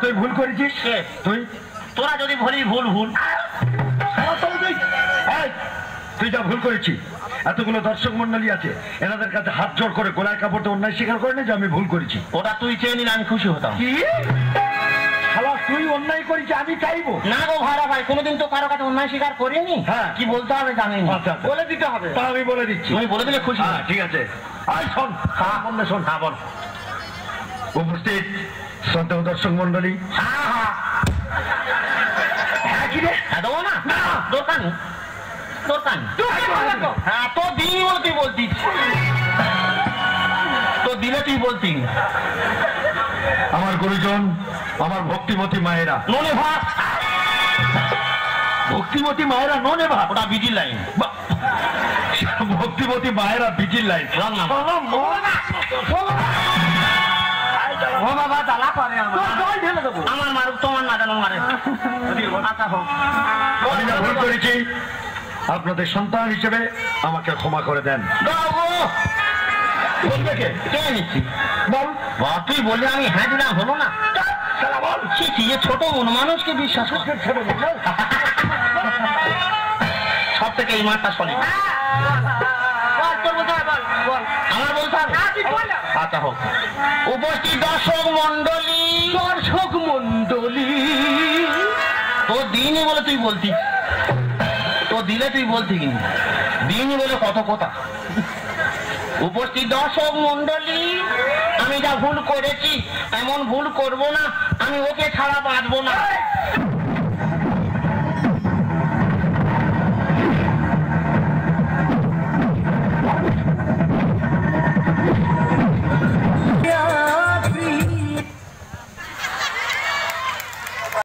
তুই ভুল করেছিস, তোরা যদি বলি ভুল ভুল, তুই যা ভুল করেছিস। এতগুলো দর্শক মন্ডলী আছে, এনাদের কাছে হাত জোড় করে গোলায় কাপড়ে অন্যায় স্বীকার করে না যে আমি ভুল করেছি। ওটা তুই চেয়ে নিলে আমি খুশি হতাম। কি তুই অন্যায় করেছিস আমি চাইবো না গো ভাড়া ভাই, কোনোদিন তো কারো কাছে অন্যায় স্বীকার করিনি। হ্যাঁ, কি বলতে হবে জানি, বলে দিতে হবে। তা আমি বলে দিচ্ছি, তুমি বলে দিলে খুশি। ঠিক আছে, শোন শোন। হ্যাঁ বল। উপস্থিত শ্রদ্ধেয় দর্শক মন্ডলী, আমার গুরুজন, আমার ভক্তিমতী মায়েরা, ননে ভাত, ভক্তিমতী মায়েরা ননে ভাত, ওটা বিজির লাইন। ভক্তিমতী মায়েরা বিজির লাইন। আমার মারুক, তোমার না জানো মারে। আমি যা ভুল করেছি আপনাদের সন্তান হিসেবে আমাকে ক্ষমা করে দেন। তুই বললে আমি হ্যাঁ দিলাম, হলো না? ছোট মানুষকে বিশ্বাস করতে সব থেকে এই মাঠটা চলে। আমার বলতে হবে। আচ্ছা হোক। উপস্থিত দর্শক মন্ডলী, তো দিনই বলে তুই বলতি, তো দিলে তুই বলতি কিনা দিনই বলে কত কথা। উপস্থিত দর্শক মন্ডলী, আমি যা ভুল করেছি এমন ভুল করব না, আমি ওকে ছাড়া বাঁচবো না।